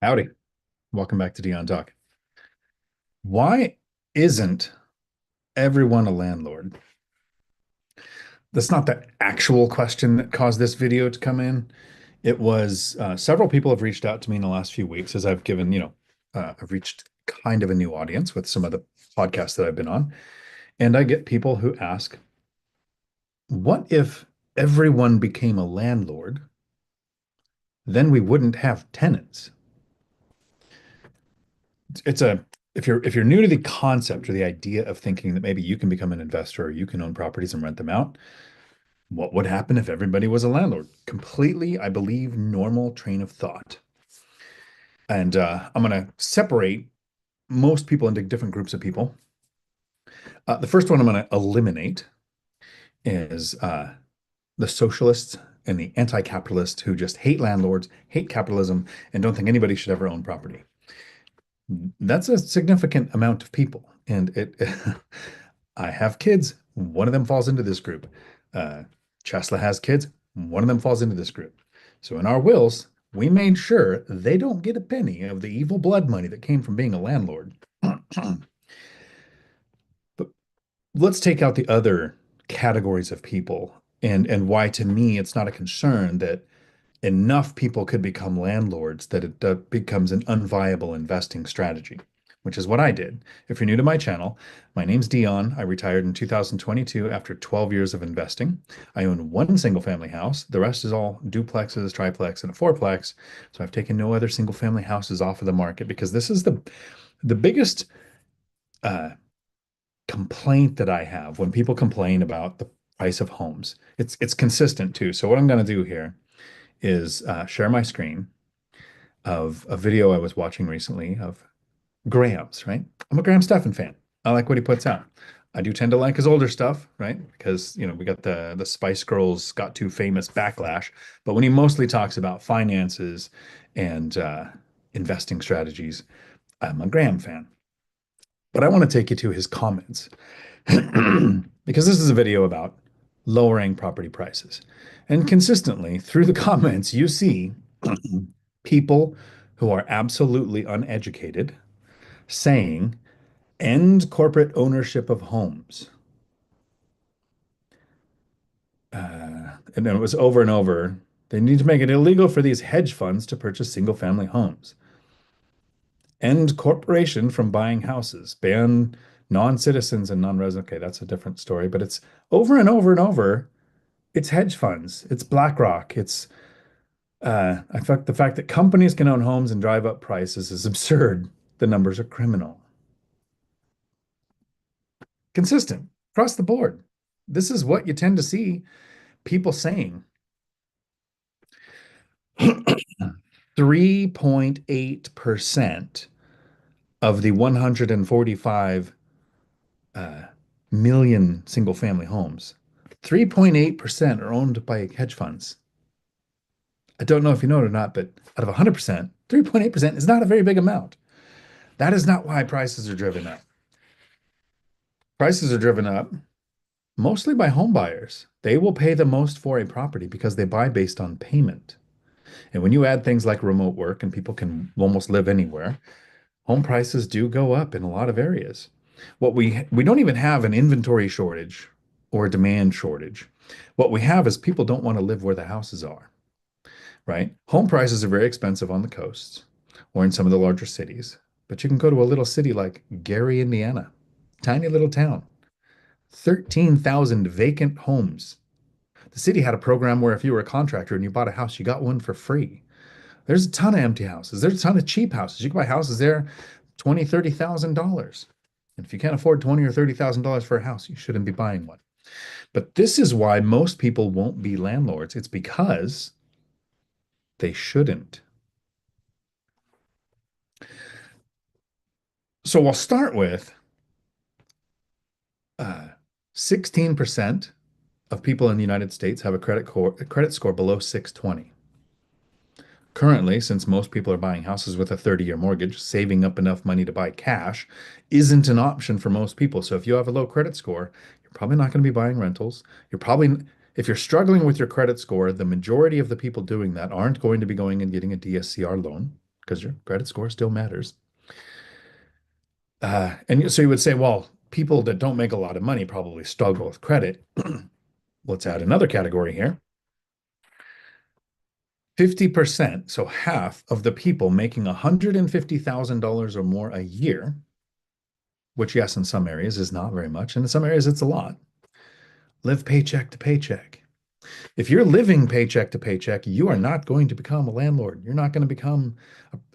Howdy. Welcome back to Dion Talk. Why isn't everyone a landlord? That's not the actual question that caused this video to come in. It was several people have reached out to me in the last few weeks as I've given, I've reached kind of a new audience with some of the podcasts that I've been on. And I get people who ask, what if everyone became a landlord? Then we wouldn't have tenants. It's a if you're new to the concept or the idea of thinking that maybe you can become an investor or you can own properties and rent them out, what would happen if everybody was a landlord? Completely, I believe, normal train of thought. And I'm going to separate most people into different groups of people. The first one I'm going to eliminate is the socialists and the anti-capitalists who just hate landlords, hate capitalism, and don't think anybody should ever own property. That's a significant amount of people. And I have kids. One of them falls into this group. Uh, Chesla has kids. One of them falls into this group. So in our wills, we made sure they don't get a penny of the evil blood money that came from being a landlord. But let's take out the other categories of people and why to me it's not a concern that enough people could become landlords that it becomes an unviable investing strategy, which is what I did. If you're new to my channel, my name's Dion. I retired in 2022 after 12 years of investing. I own one single family house. The rest is all duplexes, triplex, and a fourplex. So I've taken no other single family houses off of the market because this is the biggest uh, complaint that I have when people complain about the price of homes. It's consistent too. So what I'm going to do here is share my screen of a video I was watching recently of Graham's, right? I'm a Graham Stephan fan. I like what he puts out. I do tend to like his older stuff, right? Because, we got the Spice Girls got too famous backlash. But when he mostly talks about finances and investing strategies, I'm a Graham fan. But I want to take you to his comments because this is a video about lowering property prices. And consistently through the comments, you see people who are absolutely uneducated saying, end corporate ownership of homes. And then it was over and over. They need to make it illegal for these hedge funds to purchase single family homes. End corporation from buying houses. Ban non-citizens and non-resident. Okay, that's a different story, but it's over and over and over. It's hedge funds. It's BlackRock. It's the fact that companies can own homes and drive up prices is absurd. The numbers are criminal. Consistent across the board. This is what you tend to see people saying. 3.8% of the 145 million single family homes, 3.8% are owned by hedge funds. I don't know if you know it or not, but out of 100%, 3.8% is not a very big amount. That is not why prices are driven up. Prices are driven up mostly by home buyers. They will pay the most for a property because they buy based on payment. And when you add things like remote work and people can almost live anywhere, home prices do go up in a lot of areas. What we don't even have an inventory shortage or a demand shortage. What we have is people don't want to live where the houses are, right? Home prices are very expensive on the coasts or in some of the larger cities, but you can go to a little city like Gary, Indiana, tiny little town, 13,000 vacant homes. The city had a program where if you were a contractor and you bought a house, you got one for free. There's a ton of empty houses. There's a ton of cheap houses. You can buy houses there, $20,000, $30,000. And if you can't afford $20,000 or $30,000 for a house, you shouldn't be buying one. But this is why most people won't be landlords. It's because they shouldn't. So I'll start with 16% of people in the United States have a credit score below 620. Currently, since most people are buying houses with a 30-year mortgage, saving up enough money to buy cash isn't an option for most people. So if you have a low credit score, you're probably not going to be buying rentals. If you're struggling with your credit score, the majority of the people doing that aren't going to be going and getting a DSCR loan because your credit score still matters. And so you would say, well, people that don't make a lot of money probably struggle with credit. Let's add another category here. 50%, so half of the people making $150,000 or more a year, which, yes, in some areas is not very much, and in some areas it's a lot, live paycheck to paycheck. If you're living paycheck to paycheck, you are not going to become a landlord. You're not going to become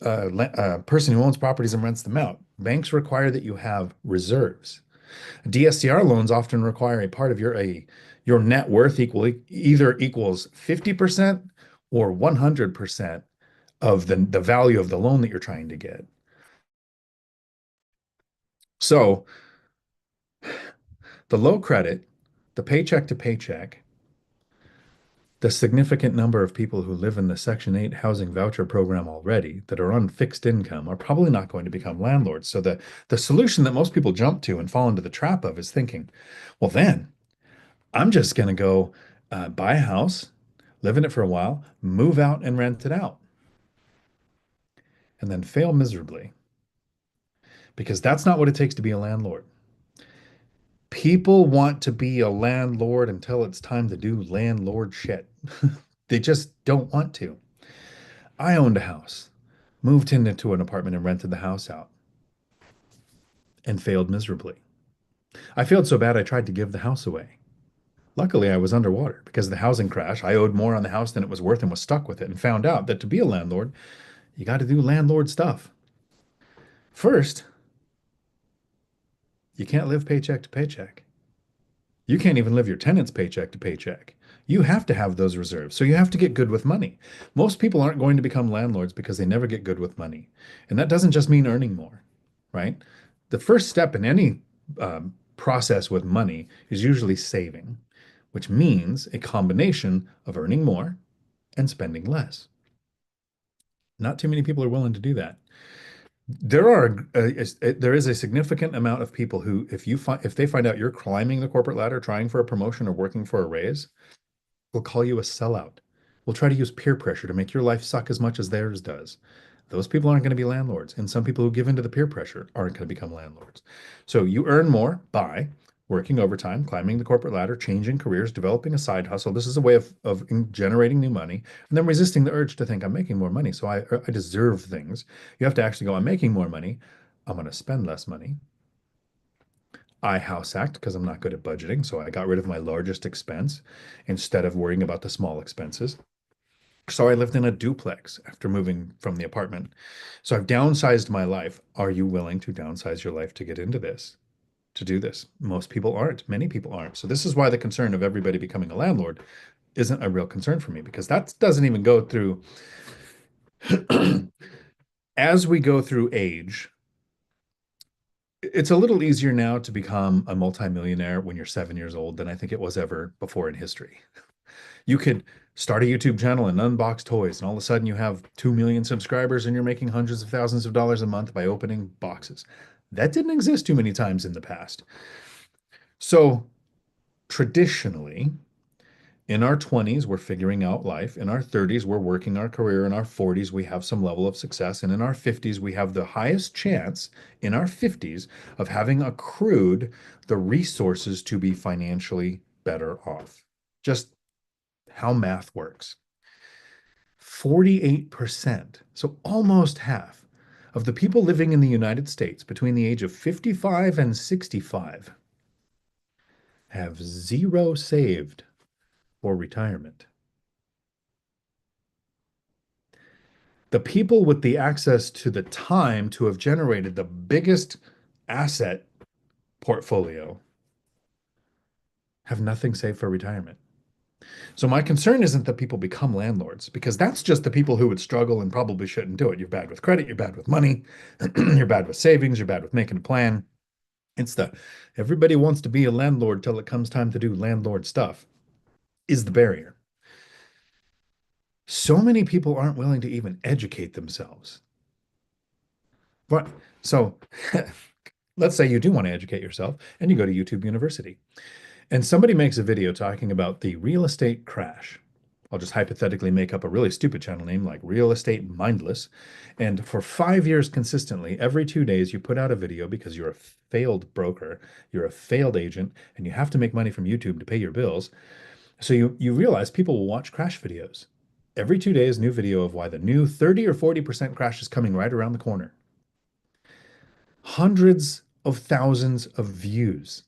a person who owns properties and rents them out. Banks require that you have reserves. DSCR loans often require a part of your net worth either equals 50% or 100% of the value of the loan that you're trying to get. So the low credit, the paycheck to paycheck, the significant number of people who live in the Section 8 housing voucher program already that are on fixed income are probably not going to become landlords. So the solution that most people jump to and fall into the trap of is thinking, well, then I'm just going to go buy a house, live in it for a while, move out and rent it out, and then fail miserably because that's not what it takes to be a landlord. People want to be a landlord until it's time to do landlord shit. They just don't want to. I owned a house, moved into an apartment and rented the house out and failed miserably. I failed so bad I tried to give the house away. Luckily, I was underwater because of the housing crash. I owed more on the house than it was worth and was stuck with it and found out that to be a landlord, you got to do landlord stuff. First, you can't live paycheck to paycheck. You can't even live your tenants paycheck to paycheck. You have to have those reserves. So you have to get good with money. Most people aren't going to become landlords because they never get good with money. And that doesn't just mean earning more, right? The first step in any process with money is usually saving, which means a combination of earning more and spending less. Not too many people are willing to do that. There is a significant amount of people who, if they find out you're climbing the corporate ladder, trying for a promotion or working for a raise, will call you a sellout. Will try to use peer pressure to make your life suck as much as theirs does. Those people aren't going to be landlords, and some people who give into the peer pressure aren't going to become landlords. So you earn more by working overtime, climbing the corporate ladder, changing careers, developing a side hustle. This is a way of generating new money, and then resisting the urge to think I'm making more money, so I deserve things. You have to actually go, I'm making more money. I'm going to spend less money. I house act because I'm not good at budgeting, so I got rid of my largest expense instead of worrying about the small expenses. So I lived in a duplex after moving from the apartment. So I've downsized my life. Are you willing to downsize your life to get into this, to do this? Most people aren't. Many people aren't. So this is why the concern of everybody becoming a landlord isn't a real concern for me, because that doesn't even go through as we go through age. It's a little easier now to become a multimillionaire when you're 7 years old than I think it was ever before in history. You could start a YouTube channel and unbox toys, and all of a sudden you have 2 million subscribers and you're making hundreds of thousands of dollars a month by opening boxes. That didn't exist too many times in the past. So traditionally, in our 20s, we're figuring out life. In our 30s, we're working our career. In our 40s, we have some level of success. And in our 50s, we have the highest chance in our 50s of having accrued the resources to be financially better off. Just how math works. 48%, so almost half of the people living in the United States between the age of 55 and 65 have zero saved for retirement. The people with the access to the time to have generated the biggest asset portfolio have nothing saved for retirement. So my concern isn't that people become landlords, because that's just the people who would struggle and probably shouldn't do it. You're bad with credit, you're bad with money, you're bad with savings, you're bad with making a plan. It's the everybody wants to be a landlord till it comes time to do landlord stuff is the barrier. So many people aren't willing to even educate themselves. But so let's say you do want to educate yourself and you go to YouTube University and somebody makes a video talking about the real estate crash. I'll just hypothetically make up a really stupid channel name like Real Estate Mindless. And for 5 years consistently, every 2 days, you put out a video because you're a failed broker, you're a failed agent, and you have to make money from YouTube to pay your bills. So you realize people will watch crash videos. Every 2 days, new video of why the new 30 or 40% crash is coming right around the corner. Hundreds of thousands of views.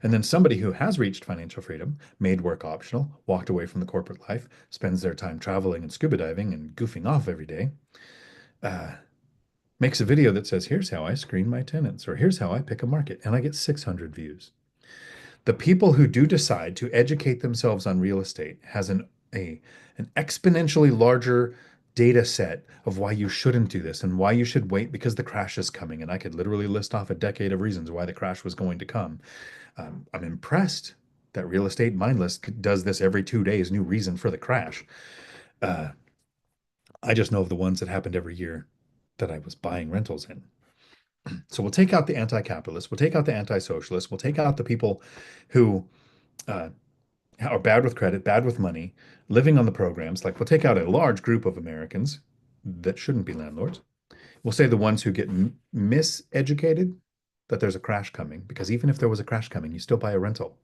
And then somebody who has reached financial freedom, made work optional, walked away from the corporate life, spends their time traveling and scuba diving and goofing off every day, uh, makes a video that says, here's how I screen my tenants, or here's how I pick a market, and I get 600 views. The people who do decide to educate themselves on real estate has an exponentially larger data set of why you shouldn't do this and why you should wait because the crash is coming. And I could literally list off a decade of reasons why the crash was going to come. I'm impressed that Real Estate Mindless does this every 2 days, new reason for the crash. Uh, I just know of the ones that happened every year that I was buying rentals in. So we'll take out the anti-capitalists, we'll take out the anti-socialists, we'll take out the people who uh, are bad with credit, bad with money, living on the programs. Like we'll take out a large group of Americans that shouldn't be landlords. We'll say the ones who get miseducated that there's a crash coming, because even if there was a crash coming, you still buy a rental.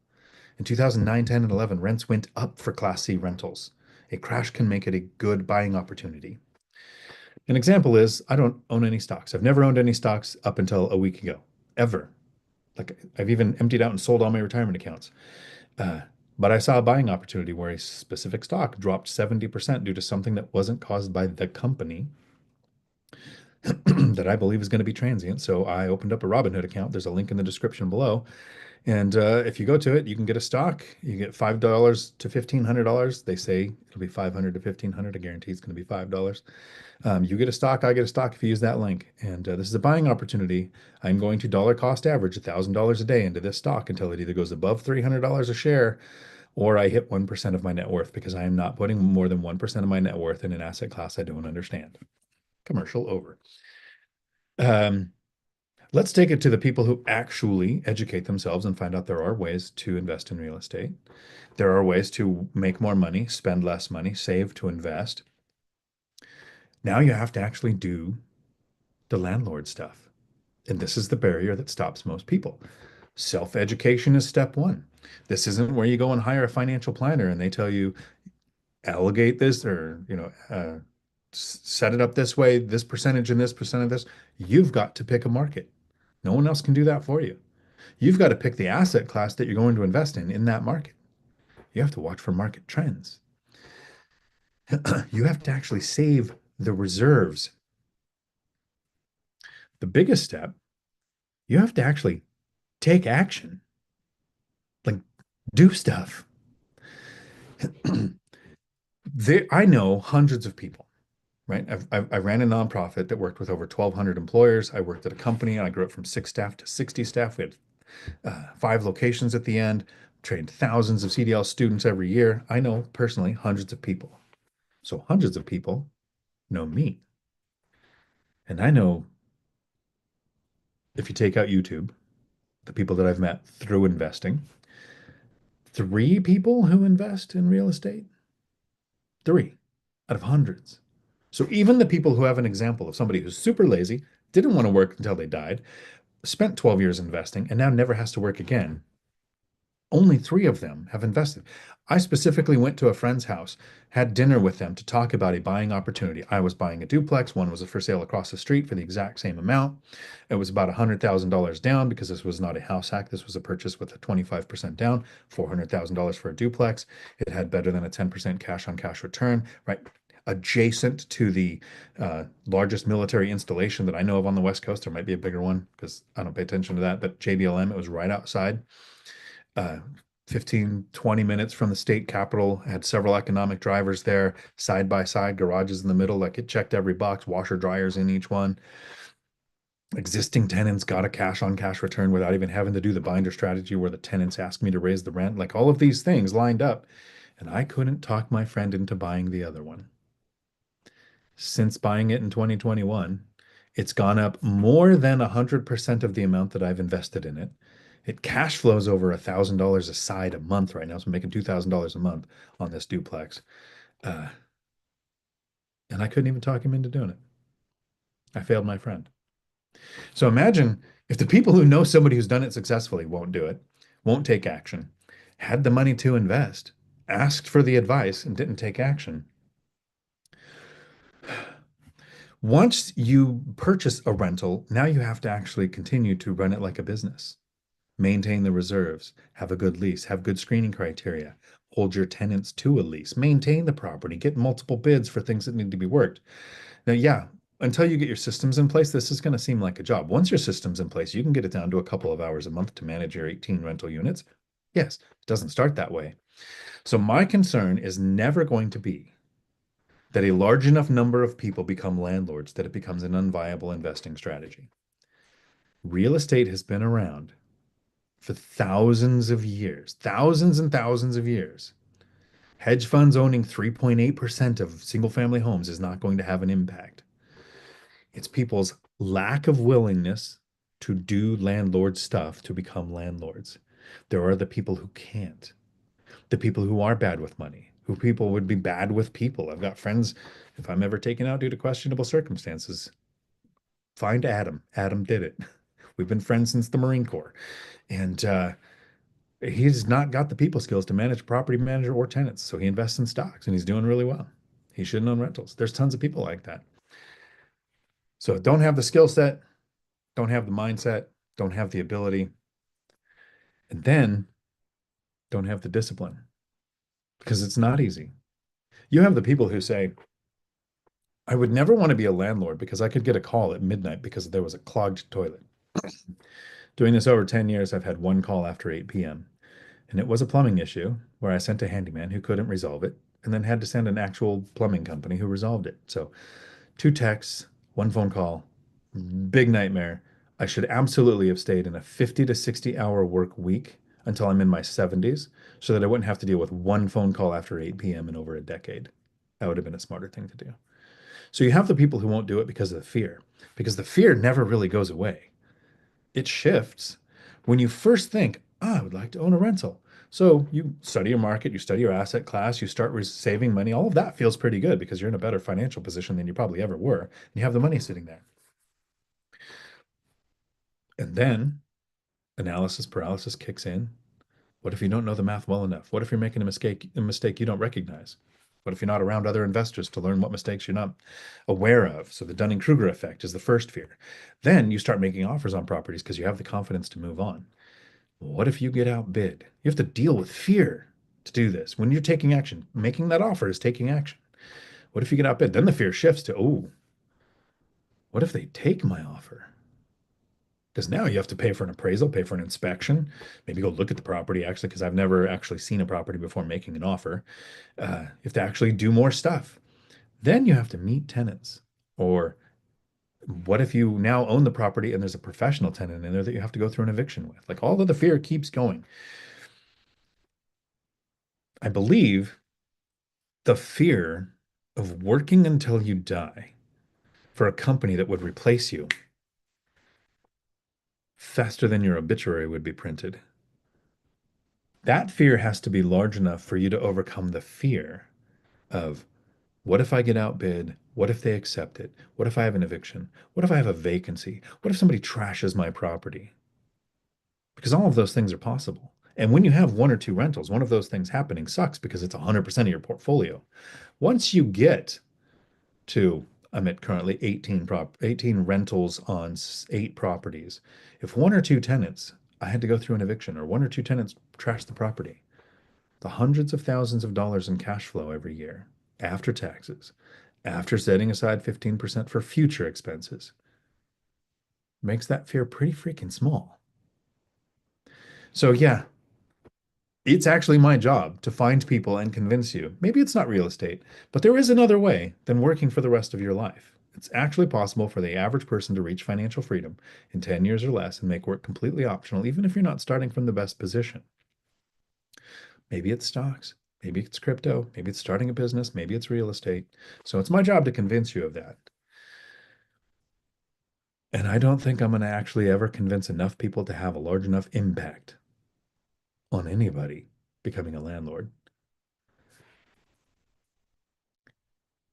In 2009, 10, and 11, rents went up for Class C rentals. A crash can make it a good buying opportunity. An example is I don't own any stocks. I've never owned any stocks up until a week ago, ever. Like I've even emptied out and sold all my retirement accounts. Uh, but I saw a buying opportunity where a specific stock dropped 70% due to something that wasn't caused by the company that I believe is going to be transient. So I opened up a Robinhood account. There's a link in the description below. And if you go to it, you can get a stock. You get $5 to $1,500. They say it'll be 500 to 1,500. I guarantee it's going to be $5. You get a stock, I get a stock if you use that link. And this is a buying opportunity. I'm going to dollar cost average $1,000 a day into this stock until it either goes above $300 a share or I hit 1% of my net worth, because I am not putting more than 1% of my net worth in an asset class I don't understand. Commercial over. Um, let's take it to the people who actually educate themselves and find out there are ways to invest in real estate. There are ways to make more money, spend less money, save to invest. Now you have to actually do the landlord stuff. And this is the barrier that stops most people. Self-education is step one. This isn't where you go and hire a financial planner and they tell you, allocate this, or, set it up this way, this percentage and this percent of this. You've got to pick a market. No one else can do that for you. You've got to pick the asset class that you're going to invest in that market. You have to watch for market trends. You have to actually save the reserves. The biggest step, you have to actually take action, like do stuff. I know hundreds of people, right? I ran a nonprofit that worked with over 1,200 employers. I worked at a company. I grew up from 6 staff to 60 staff. We had 5 locations at the end, trained thousands of CDL students every year. I know personally hundreds of people. So hundreds of people know me. And I know, if you take out YouTube, the people that I've met through investing, 3 people who invest in real estate, 3 out of hundreds. So even the people who have an example of somebody who's super lazy, didn't want to work until they died, spent 12 years investing, and now never has to work again, only 3 of them have invested. I specifically went to a friend's house, had dinner with them to talk about a buying opportunity. I was buying a duplex. One was for sale across the street for the exact same amount. It was about $100,000 down, because this was not a house hack. This was a purchase with a 25% down, $400,000 for a duplex. It had better than a 10% cash on cash return, right? Adjacent to the largest military installation that I know of on the West Coast. There might be a bigger one because I don't pay attention to that, but JBLM, it was right outside. 15, 20 minutes from the state capitol, had several economic drivers there, side by side, garages in the middle. Like it checked every box, washer dryers in each one. Existing tenants got a cash on cash return without even having to do the binder strategy where the tenants asked me to raise the rent. Like all of these things lined up. And I couldn't talk my friend into buying the other one. Since buying it in 2021, it's gone up more than 100% of the amount that I've invested in it. It cash flows over $1,000 a side a month right now. So I'm making $2,000 a month on this duplex. Uh, and I couldn't even talk him into doing it. I failed my friend. So imagine if the people who know somebody who's done it successfully won't do it, won't take action, had the money to invest, asked for the advice, and didn't take action. Once you purchase a rental, now you have to actually continue to run it like a business. Maintain the reserves, have a good lease, have good screening criteria, hold your tenants to a lease, maintain the property, get multiple bids for things that need to be worked. Now, yeah, until you get your systems in place, this is going to seem like a job. Once your system's in place, you can get it down to a couple of hours a month to manage your 18 rental units. Yes, it doesn't start that way. So my concern is never going to be that a large enough number of people become landlords that it becomes an unviable investing strategy. Real estate has been around for thousands of years, thousands and thousands of years. Hedge funds owning 3.8% of single family homes is not going to have an impact. It's people's lack of willingness to do landlord stuff to become landlords. There are the people who can't, the people who are bad with money, who people would be bad with people. I've got friends, if I'm ever taken out due to questionable circumstances, find Adam. Adam did it. We've been friends since the Marine Corps. And he's not got the people skills to manage property manager or tenants. So he invests in stocks and he's doing really well. He shouldn't own rentals. There's tons of people like that. So don't have the skill set, don't have the mindset, don't have the ability, and then don't have the discipline because it's not easy. You have the people who say, I would never want to be a landlord because I could get a call at midnight because there was a clogged toilet. Doing this over 10 years, I've had one call after 8 p.m. And it was a plumbing issue where I sent a handyman who couldn't resolve it and then had to send an actual plumbing company who resolved it. So two texts, one phone call, big nightmare. I should absolutely have stayed in a 50 to 60 hour work week until I'm in my 70s so that I wouldn't have to deal with one phone call after 8 p.m. in over a decade. That would have been a smarter thing to do. So you have the people who won't do it because of the fear, because the fear never really goes away. It shifts. When you first think, I would like to own a rental. So you study your market, you study your asset class, you start saving money. All of that feels pretty good because you're in a better financial position than you probably ever were. And you have the money sitting there. And then analysis paralysis kicks in. What if you don't know the math well enough? What if you're making a mistake you don't recognize? What if you're not around other investors to learn what mistakes you're not aware of? So the Dunning-Kruger effect is the first fear. Then you start making offers on properties because you have the confidence to move on. What if you get outbid? You have to deal with fear to do this. When you're taking action, making that offer is taking action. What if you get outbid? Then the fear shifts to, oh, what if they take my offer? Because now you have to pay for an appraisal, pay for an inspection, maybe go look at the property actually, because I've never actually seen a property before making an offer. You have to actually do more stuff. Then you have to meet tenants. Or what if you now own the property and there's a professional tenant in there that you have to go through an eviction with? Like all of the fear keeps going. I believe the fear of working until you die for a company that would replace you faster than your obituary would be printed. That fear has to be large enough for you to overcome the fear of what if I get outbid? What if they accept it? What if I have an eviction? What if I have a vacancy? What if somebody trashes my property? Because all of those things are possible. And when you have one or two rentals, one of those things happening sucks because it's 100% of your portfolio. Once you get to, I'm at currently 18 rentals on 8 properties. If one or two tenants, I had to go through an eviction, or one or two tenants trash the property, the hundreds of thousands of dollars in cash flow every year after taxes, after setting aside 15% for future expenses, makes that fear pretty freaking small. So yeah, it's actually my job to find people and convince you. Maybe it's not real estate, but there is another way than working for the rest of your life. It's actually possible for the average person to reach financial freedom in 10 years or less and make work completely optional, even if you're not starting from the best position. Maybe it's stocks, maybe it's crypto, maybe it's starting a business, maybe it's real estate. So it's my job to convince you of that. And I don't think I'm going to actually ever convince enough people to have a large enough impact on anybody becoming a landlord.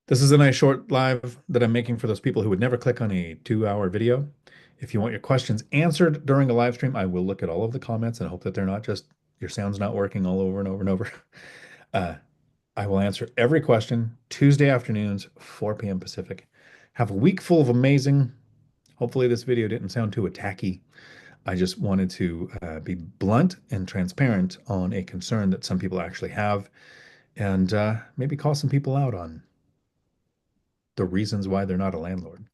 This is a nice short live that I'm making for those people who would never click on a 2 hour video. If you want your questions answered during a live stream, I will look at all of the comments and hope that they're not just your sound's not working all over and over and over. Uh, I will answer every question Tuesday afternoons, 4 p.m. Pacific. Have a week full of amazing. Hopefully, this video didn't sound too attacky. I just wanted to be blunt and transparent on a concern that some people actually have and maybe call some people out on the reasons why they're not a landlord.